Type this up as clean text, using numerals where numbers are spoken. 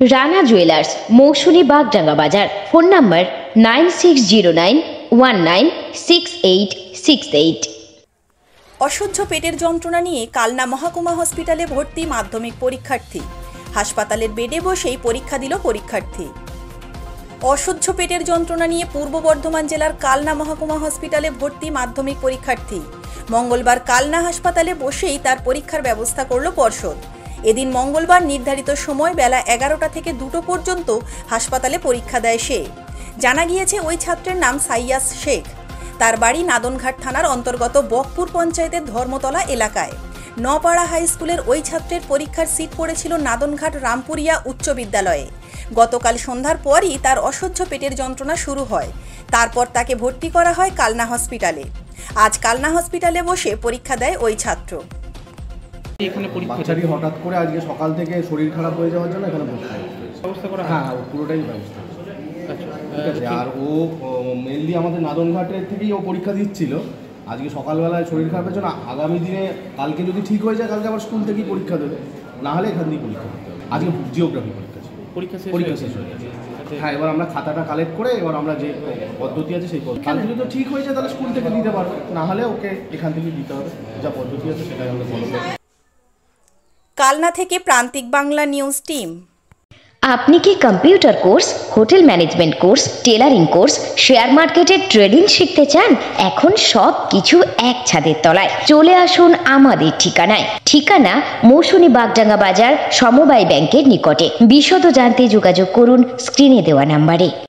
Rana jewellers, মৌসুমী বাগডাঙ্গা বাজার। Phone number 9609196868। অসহ্য পেটের যন্ত্রণা নিয়ে কালনা মহকুমা হসপিটালে ভর্তি মাধ্যমিক পরীক্ষার্থী। হাসপাতালের বেডে বসেই পরীক্ষা দিল পরীক্ষার্থী। অসহ্য পেটের যন্ত্রণা নিয়ে পূর্ব বর্ধমান জেলার কালনা মহকুমা হসপিটালে ভর্তি মাধ্যমিক পরীক্ষার্থী। মঙ্গলবার কালনা হাসপাতালে বসেই তার পরীক্ষার ব্যবস্থা করল পর্ষদ। এদিন মঙ্গলবার নির্ধারিত সময় বেলা 11টা থেকে 2টো পর্যন্ত হাসপাতালে পরীক্ষা দেয় সে। জানা গিয়েছে ওই ছাত্রের নাম সাইয়াস শেখ। তার বাড়ি নাদনঘাট থানার অন্তর্গত বকপুর পঞ্চায়েতের ধর্মতলা এলাকায়। নপাড়া হাই স্কুলের ওই ছাত্রের পরীক্ষার সিট পড়েছিল নাদনঘাট রামপুরিয়া উচ্চ বিদ্যালয়ে। গতকাল সন্ধ্যার পরই তার অসহ্য পেটের যন্ত্রণা শুরু হয়। তারপর তাকে ভর্তি করা হয় কালনা হসপিটালে। আজ কালনা হসপিটালে বসে পরীক্ষা দেয় ওই ছাত্র। বাচ্চাটি হঠাৎ করে আজকে সকাল থেকে শরীর খারাপ হয়ে যাওয়ার জন্য এখানে ব্যবস্থা করা। হ্যাঁ, পুরোটাই ব্যবস্থা। ঠিক আছে। আর ও মেনলি আমাদের নাদনঘাটের থেকেই ও পরীক্ষা দিচ্ছিল। আজকে সকালবেলায় শরীর খারাপের জন্য আগামী দিনে কালকে যদি ঠিক হয়ে যায় কালকে আবার স্কুল থেকেই পরীক্ষা দেবে, না হলে এখান থেকেই পরীক্ষা দিতে হবে। আজকে জিওগ্রাফি পরীক্ষা ছিল, পরীক্ষা শেষ হয়ে গেছে। হ্যাঁ, এবার আমরা খাতাটা কালেক্ট করে এবার আমরা যে পদ্ধতি আছে সেই পদ্ধতি, কালকে যদি ঠিক হয়ে যায় তাহলে স্কুল থেকে দিতে পারবে, না হলে ওকে এখান থেকেই দিতে হবে। যা পদ্ধতি আছে সেটাই আমরা ফলো করব। কালনা থেকে প্রান্তিক বাংলা নিউজ টিম। আপনি কি computer course, hotel management course, tailoring course, share মার্কেটের ট্রেডিং শিখতে চান? এখন সব কিছু এক ছাদের তলায়। চলে আসুন আমাদের ঠিকানায়। ঠিকানা মৌসুমী বাগডাঙ্গা বাজার, সমবায় ব্যাংকের নিকটে। বিশদ জানতে যোগাযোগ করুন স্ক্রিনে দেওয়া নাম্বারে।